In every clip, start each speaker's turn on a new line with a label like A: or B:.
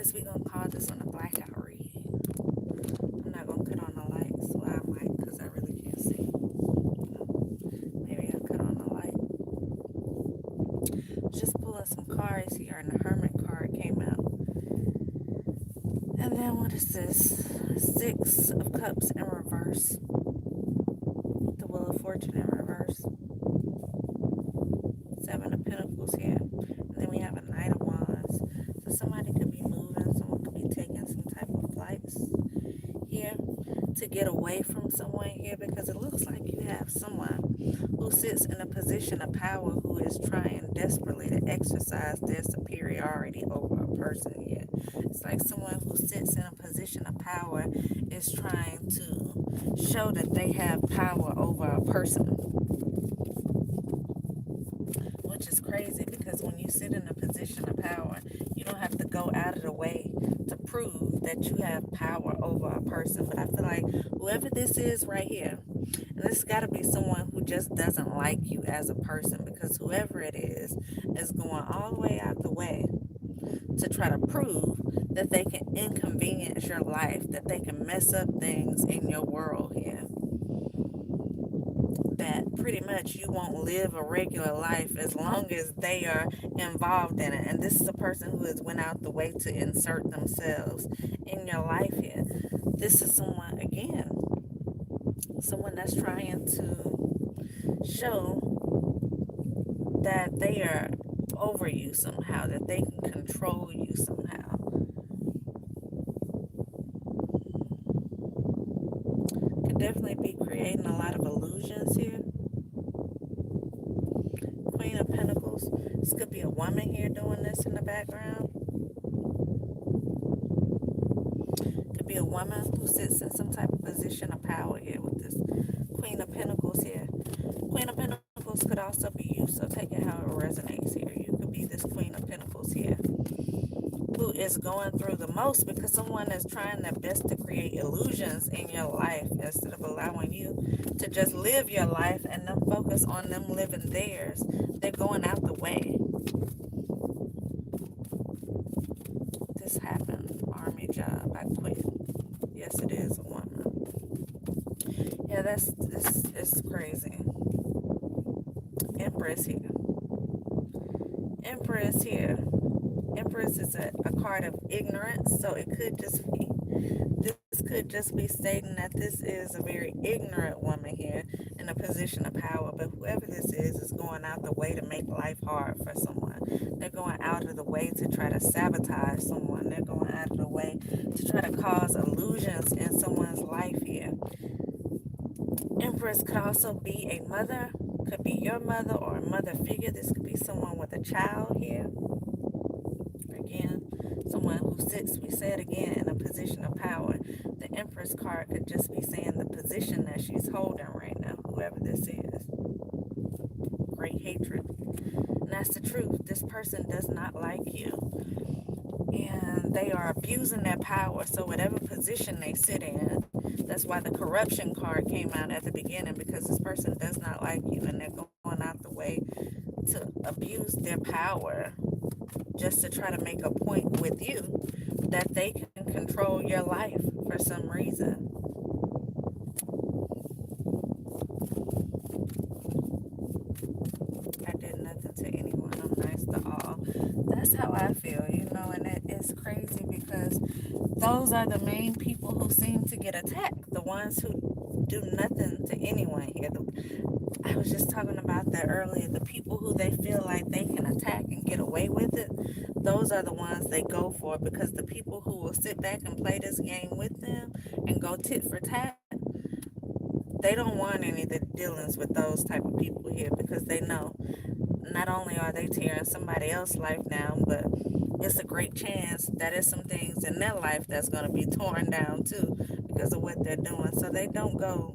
A: Guess we gonna call this one a blackout reading. I'm not gonna cut on the lights. Well, I might, because I really can't see. Maybe I'll cut on the light. Just pulling some cards here, and the Hermit card came out. And then what is this? Six of Cups in reverse. The Wheel of Fortune in reverse. Seven of Pentacles here. And then we have a Knight of Wands. So somebody could be moving. Someone could be taking some type of flights here to get away from someone here, because it looks like you have someone who sits in a position of power who is trying desperately to exercise their superiority over a person here. It's like someone who sits in a position of power is trying to show that they have power over a person, which is crazy, because when you sit in a position of power, you don't have to go out of the way to prove that you have power over a person. But I feel like whoever this is right here, and this has got to be someone who just doesn't like you as a person, because whoever it is going all the way out the way to try to prove that they can inconvenience your life, that they can mess up things in your world here, that pretty much you won't live a regular life as long as they are involved in it. And this is a person who has went out the way to insert themselves in your life here. This is someone, again, someone that's trying to show that they are over you somehow, that they can control you somehow. Could definitely be creating a lot of illusions here. Queen of Pentacles. This could be a woman here doing this in the background. Could be a woman who sits in some type of position of power here with this Queen of Pentacles here. Queen of Pentacles could also be you, so take it how it resonates here. You could be this Queen of Pentacles here, who is going through the most, because someone is trying their best to create illusions in your life instead of allowing you to just live your life and then focus on them living theirs. They're going out the way. This happened. Army job. I quit. Yes, it is a woman. Yeah, this is crazy. Empress here. Empress here. Empress is a card of ignorance, so it could just be, this could just be stating that this is a very ignorant woman here in a position of power. But whoever this is going out the way to make life hard for someone. They're going out of the way to try to sabotage someone. They're going out of the way to try to cause illusions in someone's life here. Empress could also be a mother, could be your mother or a mother figure. This could be someone with a child here. Again, someone who sits, we said again, in a position of power. The Empress card could just be saying the position that she's holding right now, whoever this is. Great hatred. And that's the truth. This person does not like you. And they are abusing their power. So whatever position they sit in, that's why the corruption card came out at the beginning, because this person does not like you and they're going out the way to abuse their power just to try to make a point with you that they can control your life for some reason. I did nothing to anyone. I'm nice to all. That's how I feel, and it is crazy, because those are the main people who seem to get attacked. The ones who do nothing to anyone here. I was just talking about that earlier. The people who they feel like they can attack and get away with it, those are the ones they go for, because the people who will sit back and play this game with them and go tit for tat, they don't want any of the dealings with those type of people here, because they know not only are they tearing somebody else's life down, but it's a great chance that there's some things in their life that's going to be torn down too because of what they're doing. So they don't go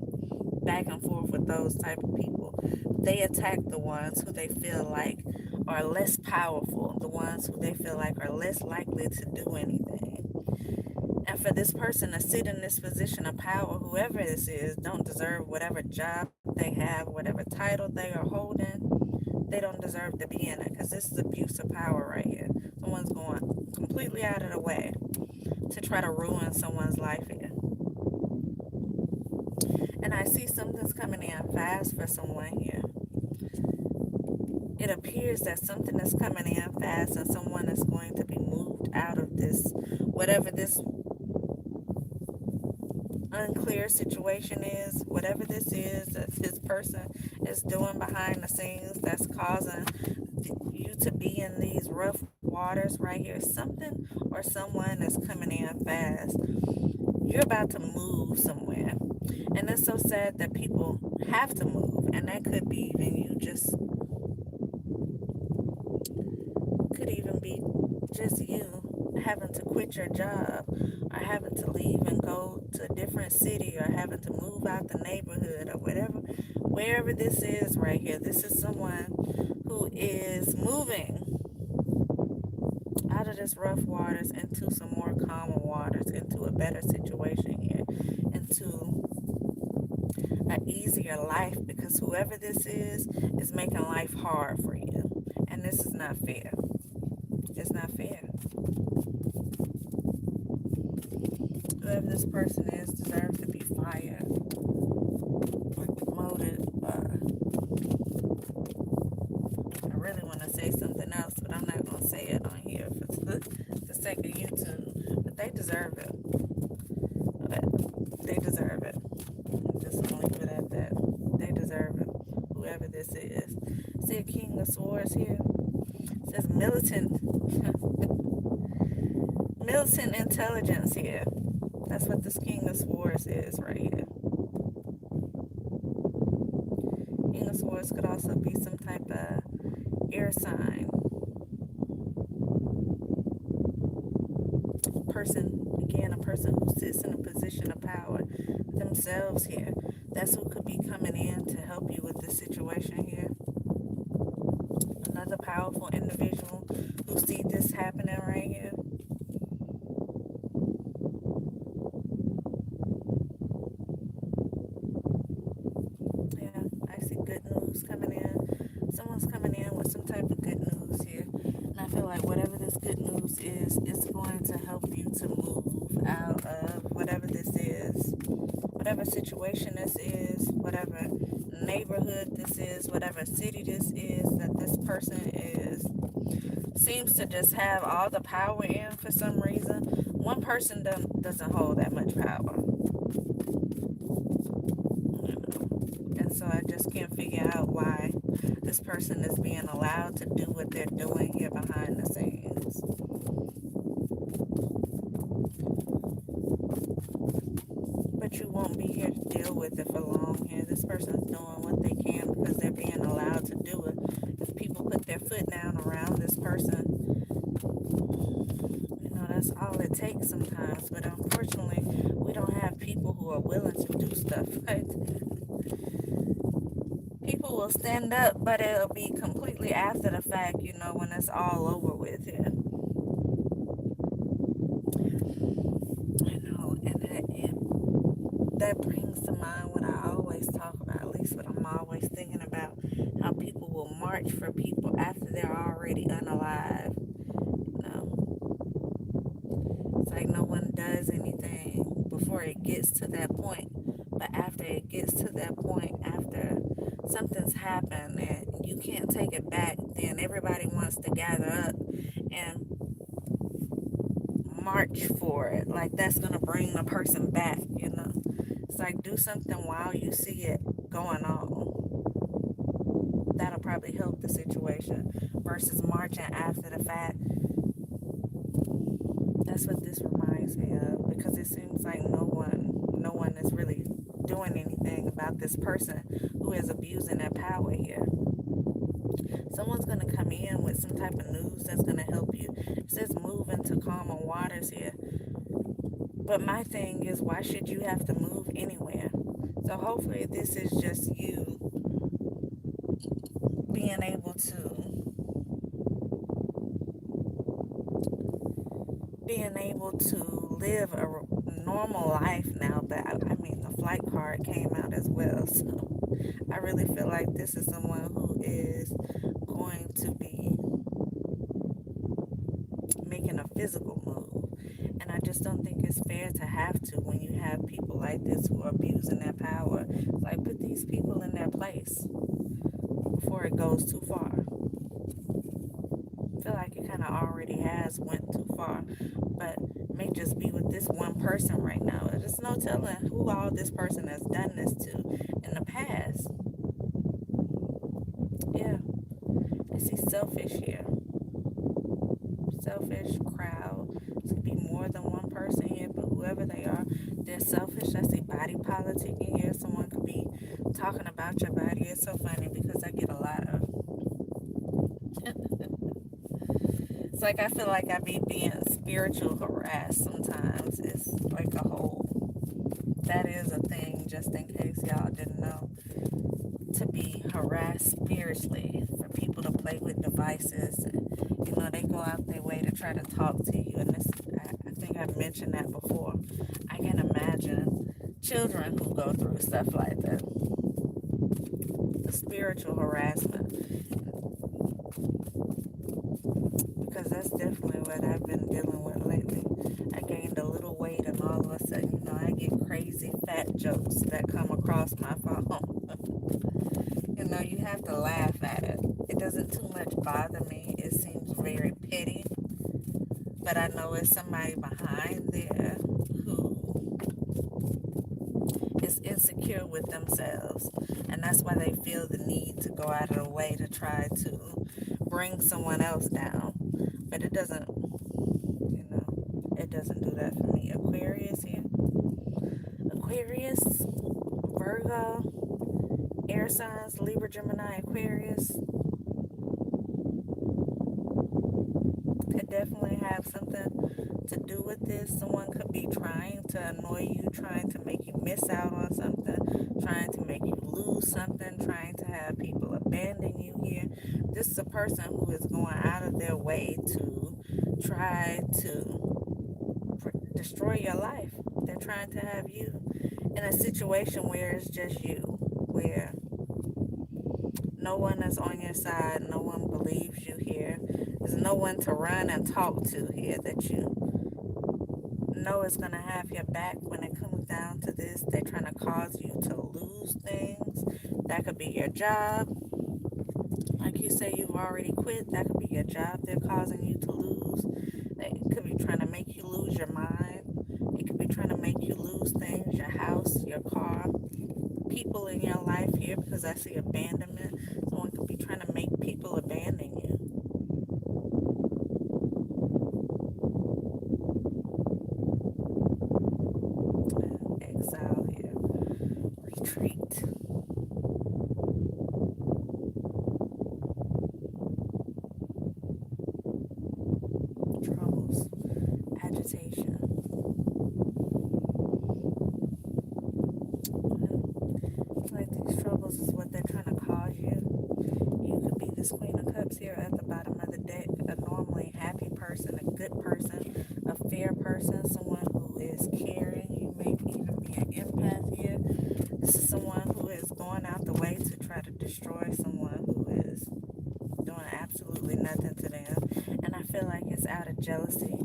A: back and forth with those type of people. They attack the ones who they feel like are less powerful, the ones who they feel like are less likely to do anything. And for this person to sit in this position of power, whoever this is, don't deserve whatever job they have, whatever title they are holding. They don't deserve to be in it, because this is abuse of power right here. Someone's going completely out of the way to try to ruin someone's life here. And I see something's coming in fast for someone here. It appears that something is coming in fast and someone is going to be moved out of this, whatever this unclear situation is, whatever this is that this person is doing behind the scenes that's causing you to be in these rough waters right here. Something or someone is coming in fast. You're about to move somewhere. And it's so sad that people have to move. And that could be even you just, could even be just you having to quit your job or having to leave and go to a different city or having to move out the neighborhood or whatever. Wherever this is right here, this is someone who is moving out of this rough waters into some more calmer waters, into a better situation here, into an easier life, because whoever this is making life hard for you. And this is not fair. It's not fair. Whoever this person is deserves to be fired or demoted. I really want to say something else, but I'm not going to say it on here for the sake of YouTube. But they deserve it. They deserve it. Just gonna leave it at that. They deserve it. Whoever this is. See a King of Swords here. It says militant militant intelligence here. That's what this King of Swords is right here. King of Swords could also be some type of air sign. Again, a person who sits in a position of power themselves here. That's who could be coming in to help you with this situation here. Another powerful individual who see this happening right here. Yeah, I see good news coming in. Someone's coming in with some type of good news here. And I feel like whatever this good news is, it's going to help you to move out of whatever this is. Whatever situation this is, whatever neighborhood this is, whatever city this is that this person is, seems to just have all the power in for some reason. One person doesn't hold that much power. And so I just can't figure out why this person is being allowed to do what they're doing here behind the scenes. But you won't be here to deal with it for long here. This person's doing what they can because they're being allowed to do it. If people put their foot down around this person, that's all it takes sometimes. But unfortunately, we don't have people who are willing to do stuff like that. People will stand up, but it'll be completely after the fact, when it's all over with here. And that brings to mind what I always talk about, at least what I'm always thinking about, how people will march for people after they're already unalive. It's like no one does anything before it gets to that point. But after it gets to that point, after something's happened and you can't take it back, then everybody wants to gather up and march for it. Like that's going to bring the person back. It's like do something while you see it going on. That'll probably help the situation versus marching after the fact. That's what this reminds me of, because it seems like no one is really doing anything about this person who is abusing their power here. Someone's going to come in with some type of news that's going to help you. It says move into calmer waters here. But my thing is, why should you have to move anywhere? So hopefully this is just you being able to live a normal life now. But I mean, the flight card came out as well, so I really feel like this is someone who is going to be making a physical move. And I just don't think it's fair to have to when you have people like this who are abusing their power. Like, put these people in their place before it goes too far. I feel like it kind of already has went too far, but it may just be with this one person right now. There's no telling who all this person has done this to in the past. Yeah, I see selfish here. Selfish crowd. It could be more than one person here, but whoever they are, they're selfish. I see body politic in here. Someone could be talking about your body. It's so funny because I get a lot of. It's like I feel like I be being spiritual harassed sometimes. It's like a whole. That is a thing, just in case y'all didn't know. To be harassed spiritually, for people to play with devices. And, they go out their way to try to talk to you. And this, I think I've mentioned that before. I can imagine children who go through stuff like that. The spiritual harassment. Because that's definitely what I've been dealing with lately. I gained a little weight and all of a sudden, I get crazy fat jokes that come across my phone. You have to laugh at it. It doesn't too much bother me. It seems very petty. But I know it's somebody behind there who is insecure with themselves. And that's why they feel the need to go out of the way to try to bring someone else down. But it doesn't do that for me. Aquarius here. Aquarius, Virgo, air signs, Libra, Gemini, Aquarius. Could definitely have something to do with this. Someone could be trying to annoy you, trying to make you miss out on something, trying to make you lose something, trying to have people abandon you here. This is a person who is going out of their way to try to destroy your life. They're trying to have you in a situation where it's just you, where no one is on your side, no one believes you here. There's no one to run and talk to here that you know is going to have your back when it comes down to this. They're trying to cause you to lose things. That could be your job. Like you say, you've already quit. That could be your job they're causing you to lose. They could be trying to make you lose your mind. It could be trying to make you lose things, your house, your car, people in your life here, because I see abandonment. Someone could be trying to make people abandon you. Exile here. Retreat. Troubles. Agitation. Like these troubles is what they're trying to cause you. You could be this Queen of Cups here at the bottom of the deck, a normally happy person, a good person, a fair person, someone who is caring. You may even be an empath here. This is someone who is going out the way to try to destroy someone who is doing absolutely nothing to them. And I feel like it's out of jealousy.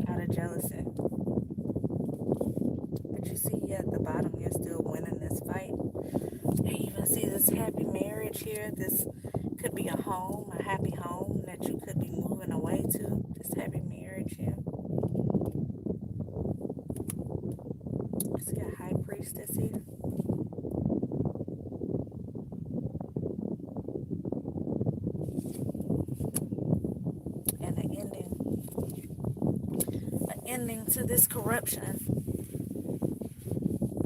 A: Out of jealousy. But you see at the bottom, you're still winning this fight. You even see this happy marriage here. This could be a home, a happy home that you could be moving away to. This happy marriage here. I see a high priestess here. And an ending to this corruption.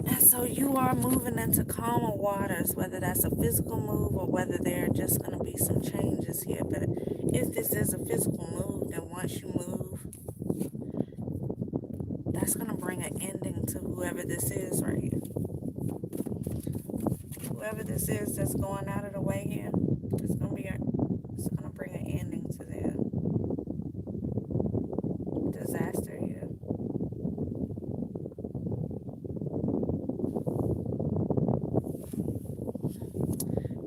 A: And so you are moving into calmer waters, whether that's a physical move or whether there are just going to be some changes here. But if this is a physical move, then once you move, that's going to bring an ending to whoever this is right here. Whoever this is that's going out of the way here, it's going to bring an ending to their disaster here.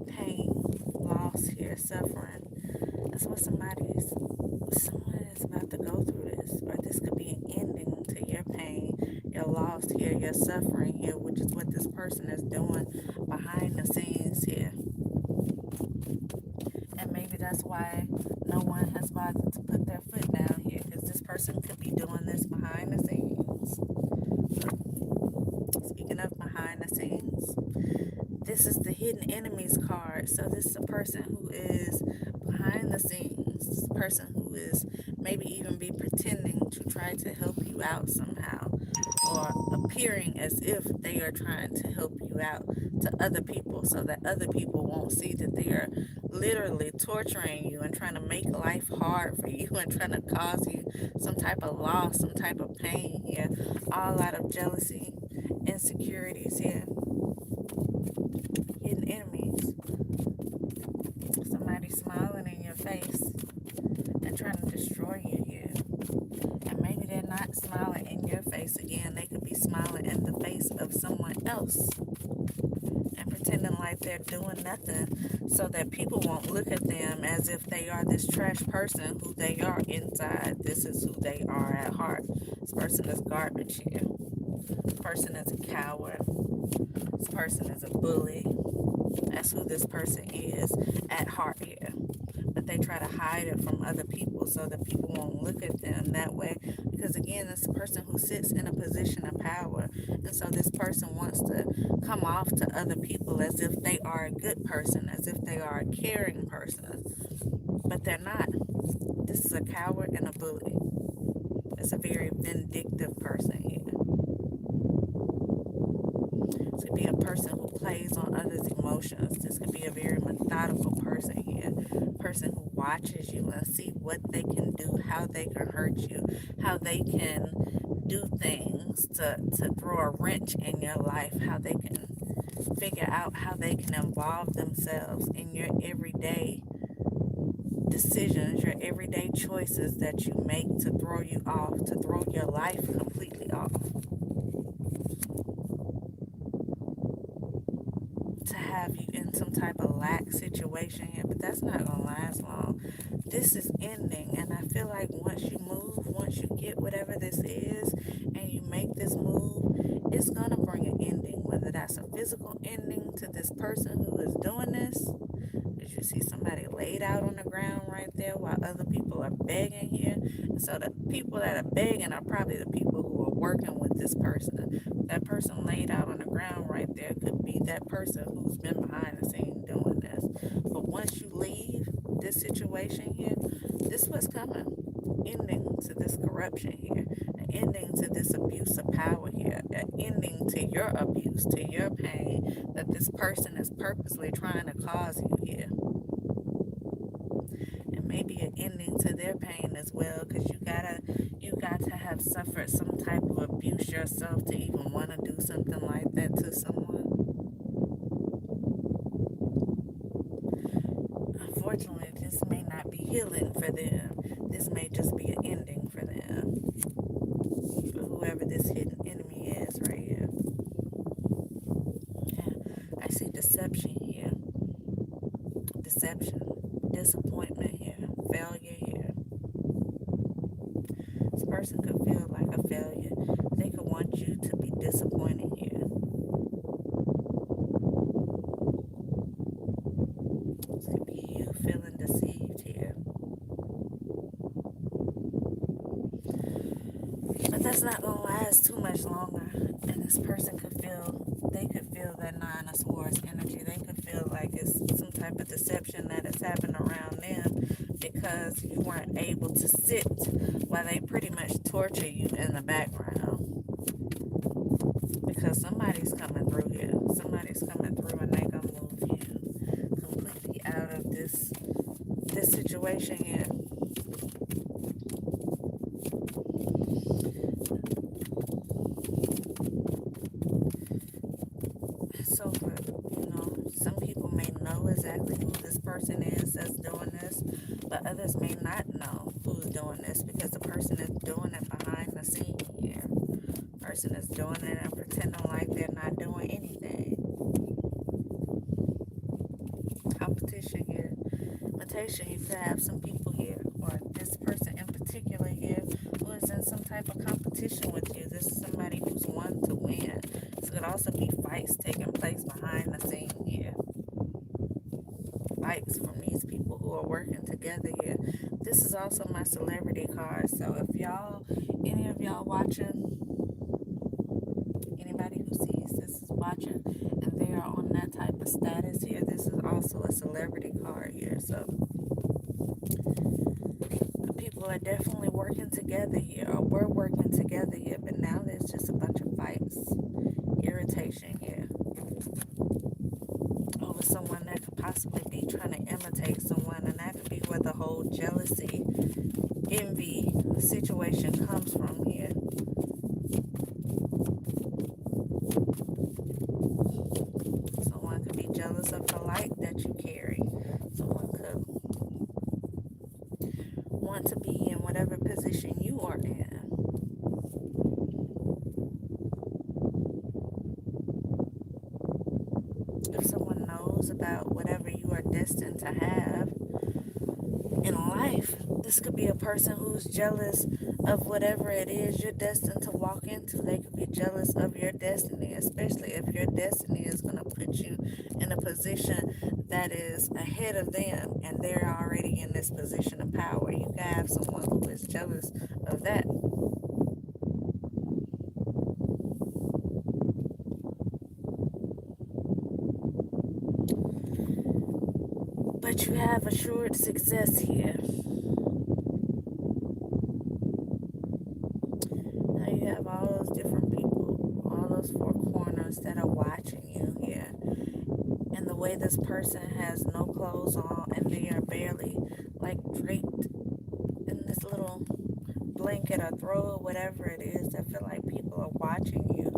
A: Pain, loss here, suffering. That's what somebody's they're suffering here, which is what this person is doing behind the scenes here. And maybe that's why no one has bothered to put their foot down here, because this person could be doing this behind the scenes. Speaking of behind the scenes, this is the hidden enemies card. So this is a person who is behind the scenes, this person who is maybe even be pretending to try to help you out somehow, or appearing as if they are trying to help you out to other people, so that other people won't see that they are literally torturing you and trying to make life hard for you and trying to cause you some type of loss, some type of pain here, all out of jealousy, insecurities here. Hidden enemies. Somebody smiling in your face and trying to destroy you here. And maybe they're not smiling in your face again. They could be smiling in the face of someone else and pretending like they're doing nothing, so that people won't look at them as if they are this trash person who they are inside. This is who they are at heart. This person is garbage here. This person is a coward. This person is a bully. That's who this person is at heart here. But they try to hide it from other people so that people won't look at them that way. Because again, it's a person who sits in a position of power. And so this person wants to come off to other people as if they are a good person, as if they are a caring person. But they're not. This is a coward and a bully. It's a very vindictive person here. This could be a person who plays on others' emotions. This could be a very methodical person here. A person who watches you and see what they can do, how they can hurt you, how they can do things to throw a wrench in your life, how they can figure out how they can involve themselves in your everyday decisions, your everyday choices that you make to throw you off, to throw your life completely off. To have you in some type of lack situation here, but that's not going to last long. This is ending, and I feel like once you move, once you get whatever this is, and you make this move, it's going to bring an ending, whether that's a physical ending to this person who is doing this. As you see somebody laid out on the ground right there while other people are begging here. And so the people that are begging are probably the people who are working with this person. That person laid out on the ground right there could be that person who's been behind the scenes doing this. But once you leave this situation here, this was coming. Ending to this corruption here. An ending to this abuse of power here. An ending to your abuse, to your pain that this person is purposely trying to cause you here. And maybe an ending to their pain as well, because you got to have suffered some type of abuse yourself to even want to do something like that to someone. Unfortunately, this may not be healing for them. This may just be an ending for them. For whoever this hidden enemy is right here. Yeah, I see deception here. Deception. Disappointment here. Failure here. This person could feel like a failure. They could want you to be disappointed here. This could be you feeling deceived here. But that's not going to last too much longer. And this person could feel that Nine of Swords energy. They could feel like it's some type of deception that has happened around them because you weren't able to sit while they pretty much torture you in the background. Because somebody's coming through here. Somebody's coming through and they gonna move you completely out of this situation here. So, some people may know exactly who this person is that's doing this, but others may not know who's doing this because the person is doing it behind the scenes here. The person is doing it and pretending like they're not doing anything. Competition here. Imitation, you could have some people here, or this person in particular here, who is in some type of competition with you. This is somebody who's won to win. is also my celebrity card. So if y'all, any of y'all watching, anybody who sees this is watching, and they are on that type of status here, this is also a celebrity card here. So people are definitely working together here, or we're working together here, but now there's just a bunch of fights, irritation here over someone that could possibly be trying to imitate someone, and that could be where the whole jealousy, envy situation comes from here. Someone could be jealous of the light that you carry. Someone could want to be in whatever position you are in. If someone knows about whatever you are destined to have in life, this could be a person who's jealous of whatever it is you're destined to walk into. They could be jealous of your destiny, especially if your destiny is going to put you in a position that is ahead of them and they're already in this position of power. You can have someone who is jealous of that. But you have assured success here. Now you have all those different people, all those four corners that are watching you here. And the way this person has no clothes on and they are barely like draped in this little blanket or throw or whatever it is, I feel like people are watching you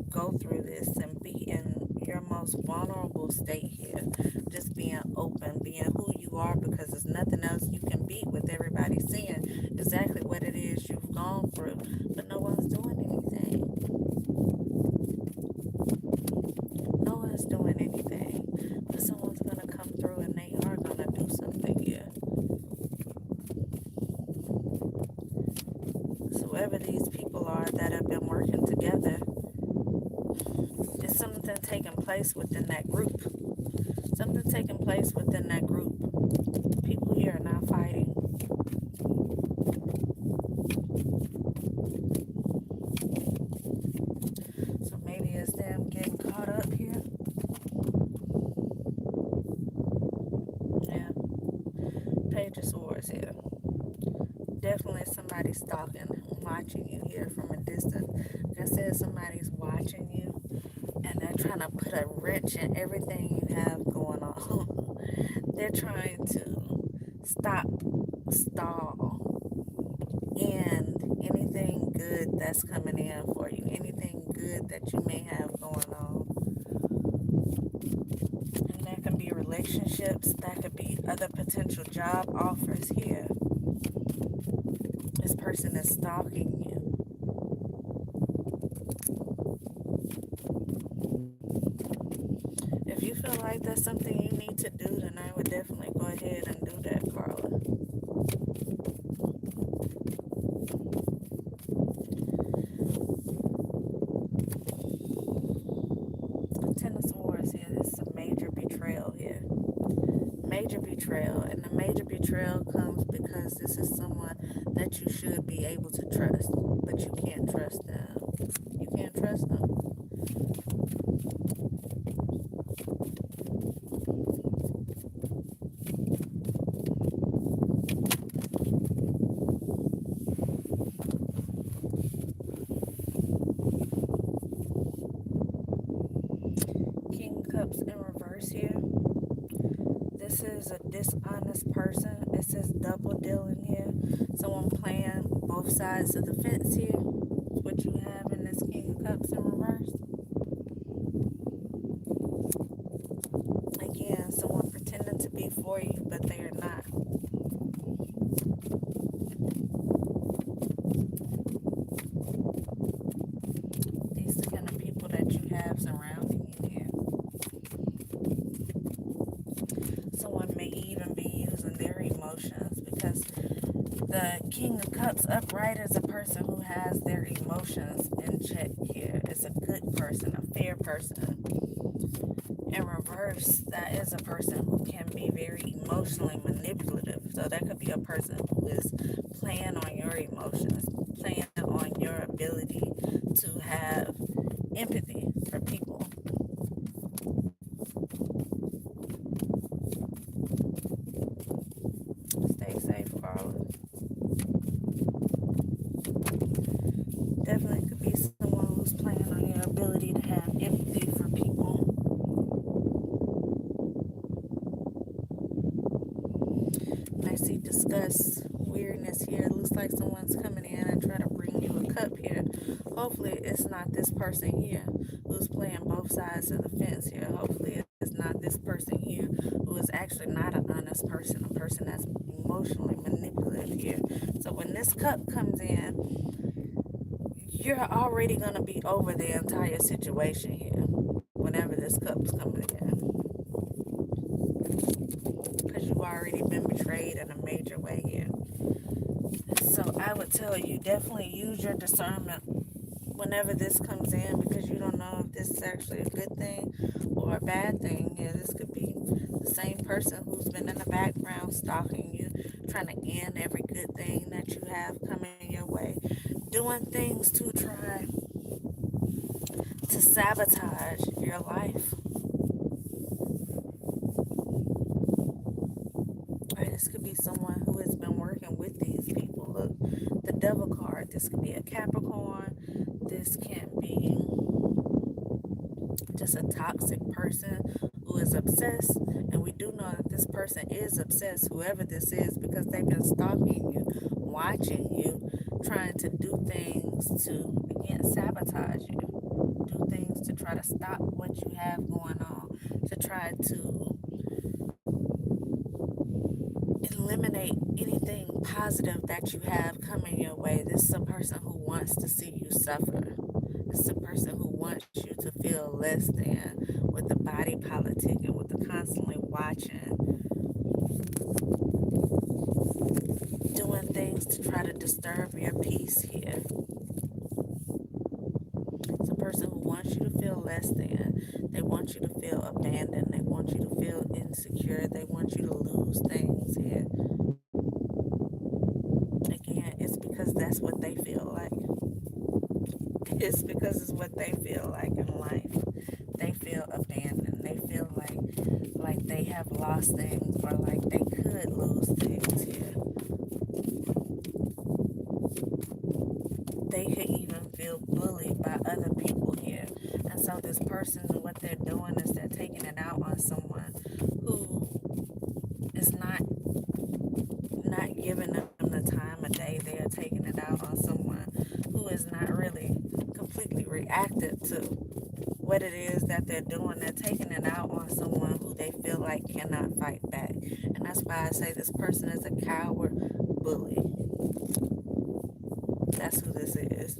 A: go through this and be in your most vulnerable state here. Just being open, being who you are, because there's nothing else you can be with everybody seeing exactly what it is you've gone through, but no one's doing anything. No one's doing anything, but someone's going to come through and they are going to do something here. So whoever these people are that have been working together, there's something taking place within that group. Something taking place within that group. People here are not fighting. So maybe it's them getting caught up here. Yeah. Page of Swords here. Definitely somebody stalking, watching you here from a distance. Like I said, somebody's watching you and they're trying to put a wrench in everything you have going on. They're trying to stop, stall, and anything good that's coming in for you, anything good that you may have going on. And that can be relationships, that could be other potential job offers here. This person is stalking you. If you feel like that's something you need to do, then I would definitely go ahead and do that, Carla. Ten of Swords here. This is a major betrayal here. Major betrayal. And the major betrayal comes because this is someone that you should be able to trust, but you can't trust them. You can't trust them. King of Cups in reverse here. This is a dishonest person. It says double dealing here. Someone playing both sides of the fence here. What you have in this King of Cups in reverse. Again, someone pretending to be for you, but they are not. These are the kind of people that you have surrounding you here. Someone may even be using their emotions, because the King of Cups upright is a person who has their emotions in check here. It's a good person, a fair person. In reverse, that is a person who can be very emotionally manipulative. So that could be a person who is playing on your emotions, playing on your ability to have empathy for people. Stay safe, Carla. Definitely could be someone who's playing on your ability to have empathy for people. And I see disgust, weirdness here. It looks like someone's coming in and try to bring you a cup here. Hopefully it's not this person here who's playing both sides of the fence here. Hopefully it's not this person here who is actually not an honest person, a person that's emotionally manipulative here. So when this cup comes in, you're already going to be over the entire situation here whenever this cup's coming in, because you've already been betrayed in a major way here. So I would tell you, definitely use your discernment whenever this comes in, because you don't know if this is actually a good thing or a bad thing. Yeah, this could be the same person who's been in the background stalking you, trying to end every good thing that you have coming your way, doing things to try to sabotage your life. Or this could be someone who has been working with these people. Look, the devil card. This could be a Capricorn. This can be just a toxic person who is obsessed. And we do know that this person is obsessed, whoever this is, because they've been stalking you, watching you, trying to do things to, again, sabotage you. Do things to try to stop what you have going on, to try to eliminate anything positive that you have coming your way. This is a person who wants to see you suffer. This is a person who wants you to feel less than, with the body politic and with the constantly watching, doing things to try to disturb your peace here. It's a person who wants you to feel less than. They want you to feel abandoned. They want you to feel insecure. They want you to lose things here. Again, it's because that's what they feel like. It's because it's what they feel like in life. They feel abandoned. They feel like they have lost things, or like they could lose things here. They could even feel bullied by other people here. And so this person, what they're doing is they're taking it out on someone who is not giving them the time of day. They are taking it out on someone who is not really completely reactive to what it is that they're doing. They're taking it out on someone who they feel like cannot fight back. And that's why I say this person is a coward bully. That's who this is.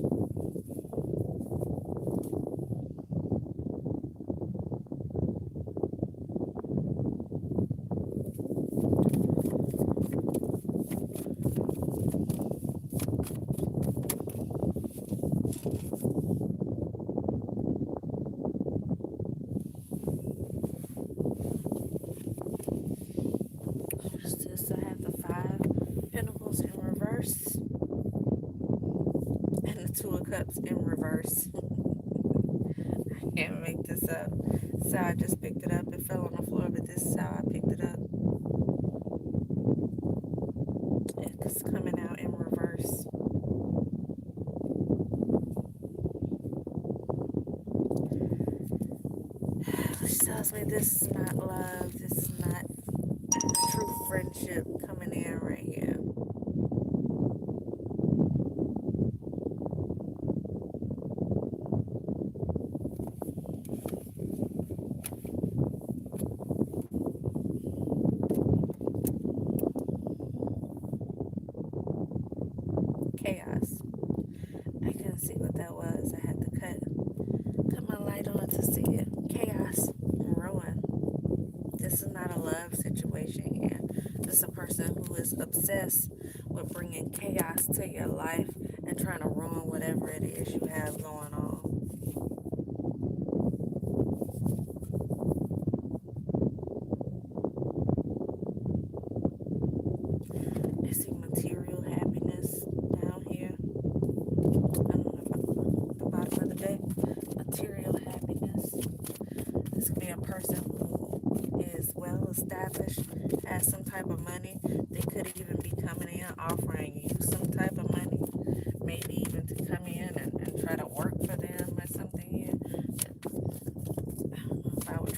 A: Just I have the Five Pentacles in reverse and the Two of Cups in reverse. I can't make this up. So I just picked it up. It fell on the floor, but this is how I picked it up. It's coming out in reverse. Which tells me this is not love. This is not true friendship coming in right here. Chaos. I couldn't see what that was. I had to cut my light on to see it. Chaos and ruin. This is not a love situation here. This is a person who is obsessed with bringing chaos to your life and trying to ruin whatever it is you have going on.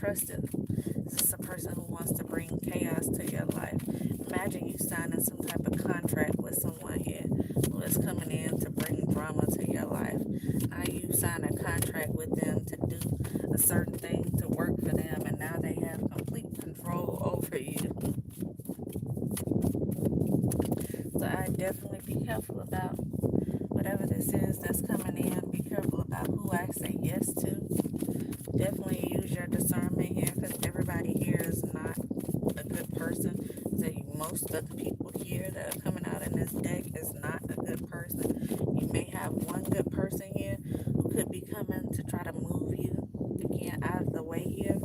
A: trusted. This is a person who wants to bring chaos to your life. Imagine you signing some type of contract with someone here who is coming in to bring drama to your life. Now you sign a contract with them to do a certain thing to work for them, and now they have complete control over you. So I definitely be careful about whatever this is that's coming in. Be careful about who I say yes to. Definitely use your discernment here, because everybody here is not a good person. So most of the people here that are coming out in this deck is not a good person. You may have one good person here who could be coming to try to move you again out of the way here.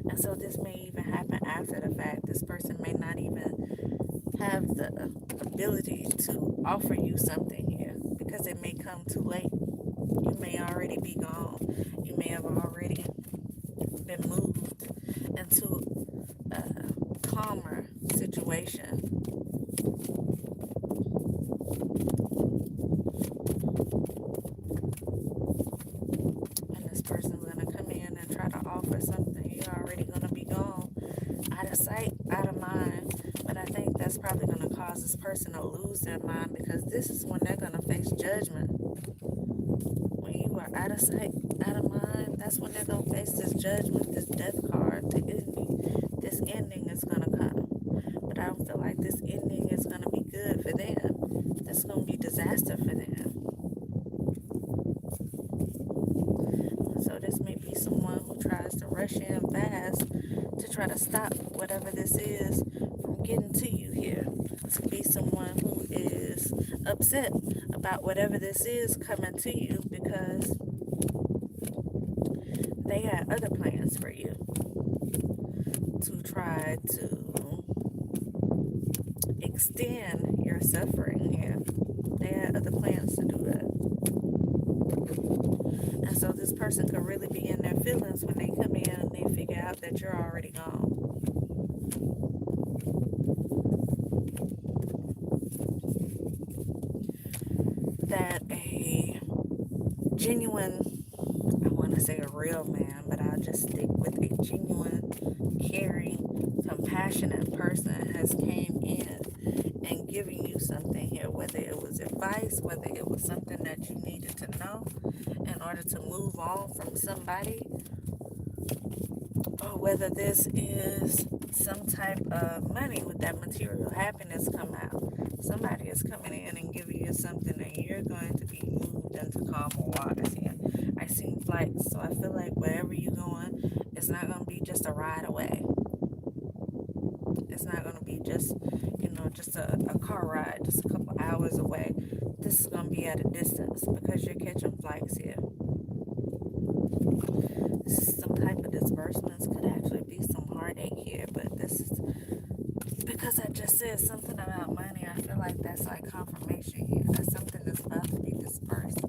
A: And so this may even happen after the fact. This person may not even have the ability to offer you something here, because it may come too late. You may already be gone. You may have already been moved into a calmer situation. And this person's going to come in and try to offer something. You're already going to be gone. Out of sight, out of mind. But I think that's probably going to cause this person to lose their mind, because this is when they're going to face judgment. When you are out of sight, out of mind, that's when they're going to face this judgment, this death card, the ending. This ending is going to come. But I don't feel like this ending is going to be good for them. This is going to be disaster for them. So this may be someone who tries to rush in fast to try to stop whatever this is from getting to you here. This could be someone who is upset about whatever this is coming to you, because they had other plans for you to try to extend your suffering here. They had other plans to do that. And so this person could really be in their feelings when they come in and they figure out that you're already gone. That a genuine, I want to say a real man, but I'll just stick with a genuine, caring, compassionate person has came in and given you something here, whether it was advice, whether it was something that you needed to know in order to move on from somebody, or whether this is some type of money with that material happiness come out. Somebody is coming in and giving you something, and you're going to be moved into calmer waters here. I seen flights, so I feel like wherever you're going, it's not going to be just a ride away. It's not going to be just, just a car ride, just a couple hours away. This is going to be at a distance, because you're catching flights here. This is some type of disbursements. Could actually be some heartache here, but this is because I just said something about money. I feel like that's like confirmation here. That's something that's about to be dispersed.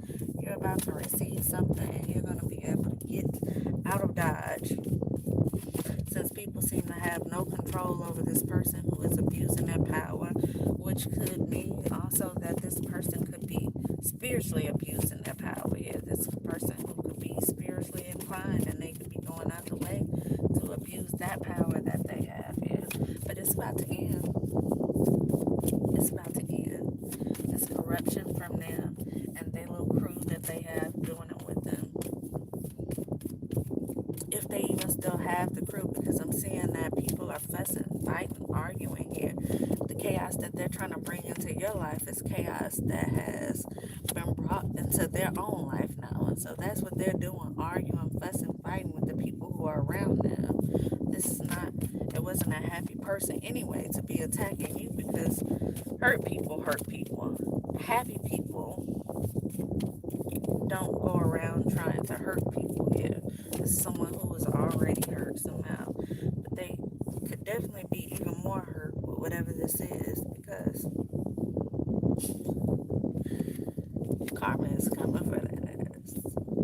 A: You're about to receive something, and you're going to be able to get out of Dodge. Since people seem to have no control over this person who is abusing their power, which could mean also that this person could be spiritually abusing their power here. This person who could be spiritually inclined, and they could be going out the way to abuse that power that they have here. But it's about to end. It's about to end. It's corruption from them and their little crew that they have doing it with them. If they even still have the crew, because I'm seeing that people are fussing, fighting, arguing here. The chaos that they're trying to bring into your life is chaos that has been brought into their own life now. And so that's what they're doing, arguing, fussing, fighting with the people who are around them. This is not, it wasn't a happy person anyway to be attacking you, because hurt people hurt people. Happy people don't go around trying to hurt people here. This is someone who was already hurt somehow. But they could definitely be even more hurt with whatever this is, because karma is coming for that ass.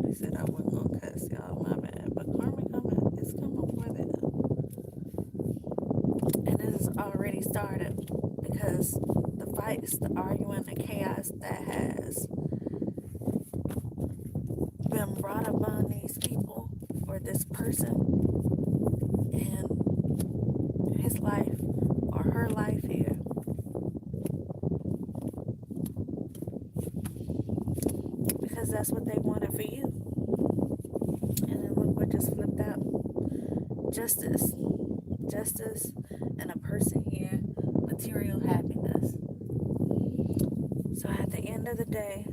A: They said I wasn't going to cuss y'all, my bad. But karma is coming for them. And it has already started, because the fights, the arguing, the chaos that has been brought upon these people, or this person and his life or her life here. Because that's what they wanted for you. And then look what just flipped out. Justice. Justice and a person here. Material happiness. So at the end of the day,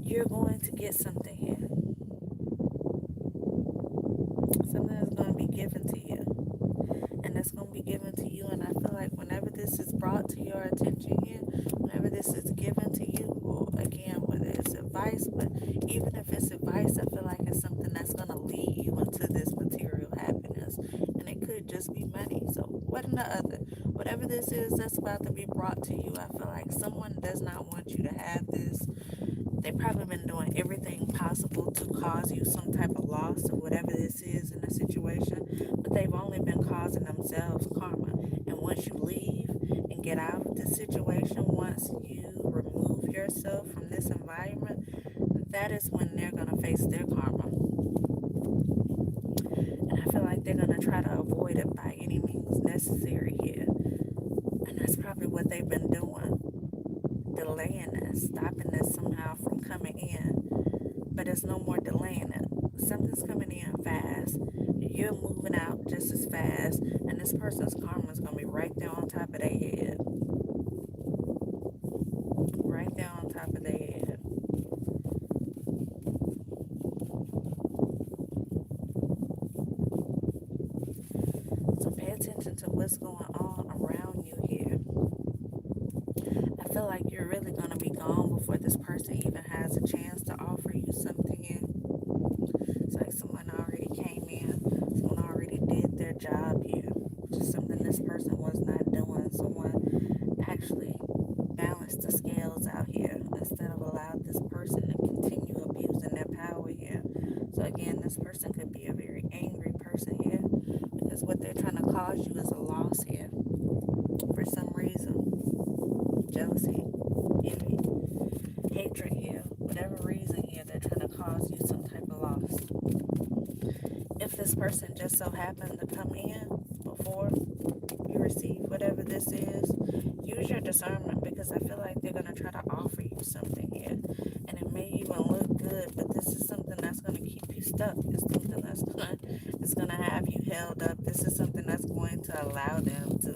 A: you're going to get something here. Something is going to be given to you. And it's going to be given to you. And I feel like whenever this is brought to your attention here, whenever this is given to you, or again, whether it's advice, but even if it's advice, I feel like it's something that's going to lead you into this material happiness. And it could just be money. So what in the other? Whatever this is that's about to be brought to you, I feel like someone does not want you to have this. They've probably been doing everything possible to cause you some type of loss of whatever this is in a situation, but they've only been causing themselves karma. And once you leave and get out of this situation, once you remove yourself from this environment, that is when they're going to face their karma. And I feel like they're going to try to avoid it by any means necessary here. And that's probably what they've been doing. Delaying this, stopping this somehow from coming in. But there's no more delaying it. Something's coming in fast. You're moving out just as fast. And this person's karma is going to be right there on top of their head. Right there on top of their head. So pay attention to what's going on around you here. I feel like you're really going to be gone before this person even has a chance to offer you something here. It's like someone already came in. Someone already did their job here. Which is something this person was not doing. Someone actually balanced the scales out here instead of allowed this person to continue abusing their power here. So again, this person could be a very angry person here. Because what they're trying to cause you is a loss here. For some reason. Jealousy, envy, hatred here, whatever reason here, they're trying to cause you some type of loss. If this person just so happened to come in before you receive whatever this is, use your discernment, because I feel like they're going to try to offer you something here. And it may even look good, but this is something that's going to keep you stuck. It's something that's going to have you held up. This is something that's going to allow them to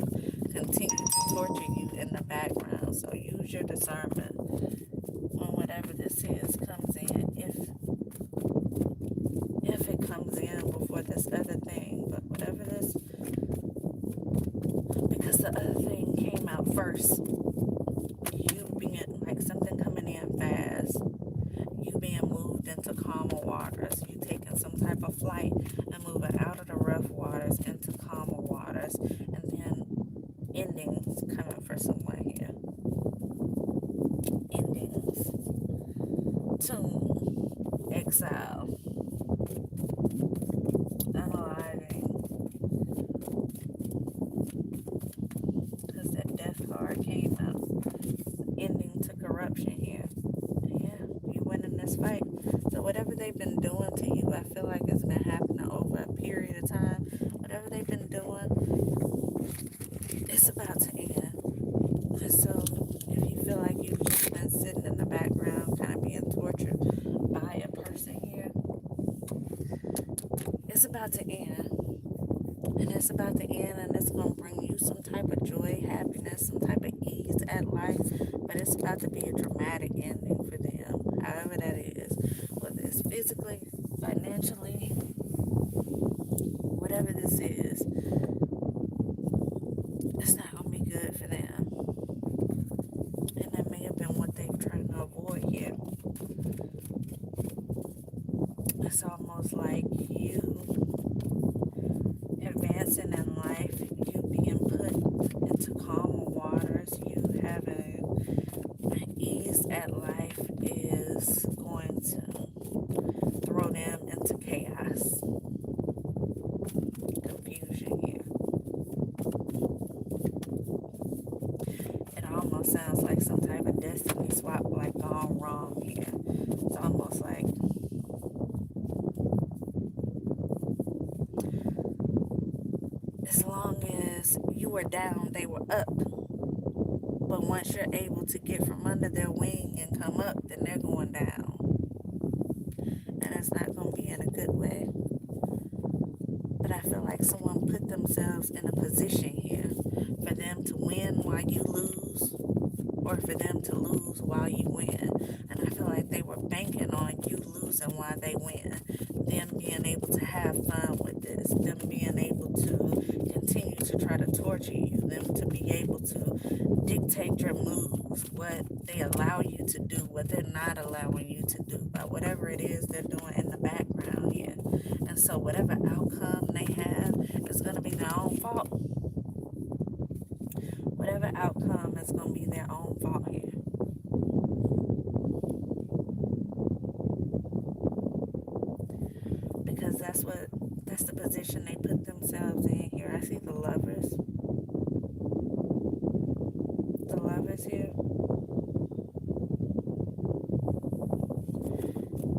A: continue to torture you in the background. So use your discernment when whatever this is comes in. If it comes in before this other thing, but whatever this, because the other thing came out first. You being like something coming in fast. You being moved into calmer waters. You taking some type of flight and moving out of the rough waters into calmer waters, and then endings coming for someone here. Endings. Tomb. Exile. Unaliving. Because that death card came out. Ending to corruption here. Yeah, you winning this fight. So whatever they've been doing to you, I feel like it's been happening over a period of time. Whatever they've been doing, it's about to end. So if you feel like you've just been sitting in the background, kind of being tortured by a person here, it's about to end. And it's about to end, and it's going to bring you some type of joy, happiness, some type of ease at life. But it's about to be a dramatic ending for them, however that is. Whether it's physically, financially, whatever this is, it's not going to be good for them. And that may have been what they were trying to avoid here. It's almost like you advancing in life, you being put into calmer waters, you having ease at life is going to throw were down, they were up. But once you're able to get from under their wing and come up, then they're going down. And it's not going to be in a good way. But I feel like someone put themselves in a position here for them to win while you lose, or for them to lose while you win. And I feel like they were banking on you losing while they win. Them being able to have fun with this. Them being able to continue to try to torture you. Them to be able to dictate your moves, what they allow you to do, what they're not allowing you to do, by whatever it is they're doing in the background here. And so whatever outcome they have is going to be their own fault. Whatever outcome is going to be their own fault here. Because that's the position they put themselves in here. I see the lovers. The lovers here.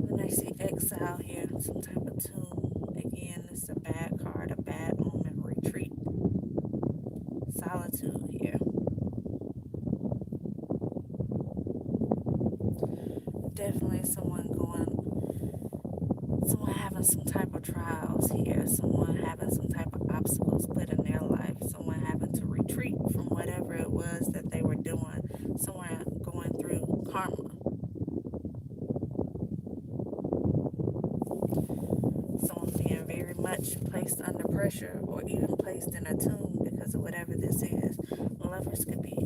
A: Then I see exile here, some type of tomb. Again, it's a bad card, a bad omen, retreat. Solitude here. Definitely someone having some type of trials here, someone having some type of obstacles put in their life, someone having to retreat from whatever it was that they were doing, someone going through karma. Someone being very much placed under pressure or even placed in a tomb because of whatever this is. Lovers could be,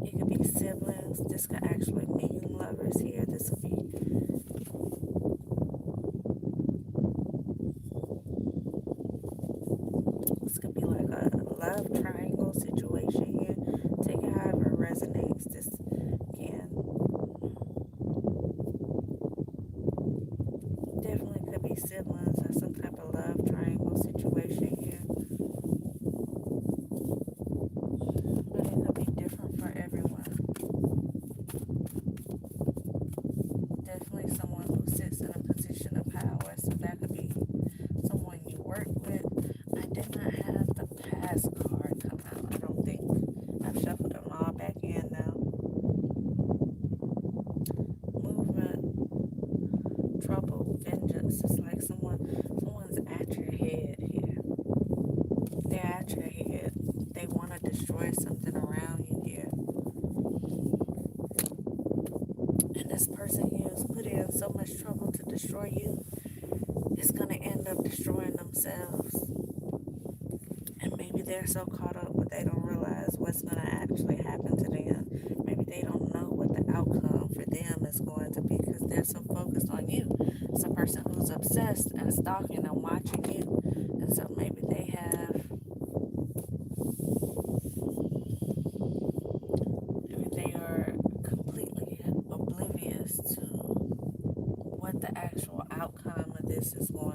A: it could be siblings. This could actually mean lovers here. This could be like a love triangle situation here. Take it however it resonates. This can definitely could be siblings or some type of love triangle situation here. But it could be different for everyone. Definitely someone who sits in a position of power. So that could be someone you work with. I did not have the past card come out. I don't think. I've shuffled them all back in now. Movement, trouble, vengeance. It's like someone's at your head here. They're at your head. They want to destroy something around you here. And this person here is put in so much trouble to destroy you, it's going to end up destroying themselves. And maybe they're so caught up, but they don't realize what's going to actually happen to them. Maybe they don't know what the outcome for them is going to be because they're so focused on you. It's a person who's obsessed and stalking and watching you. And so maybe they are completely oblivious to what the actual outcome of this is going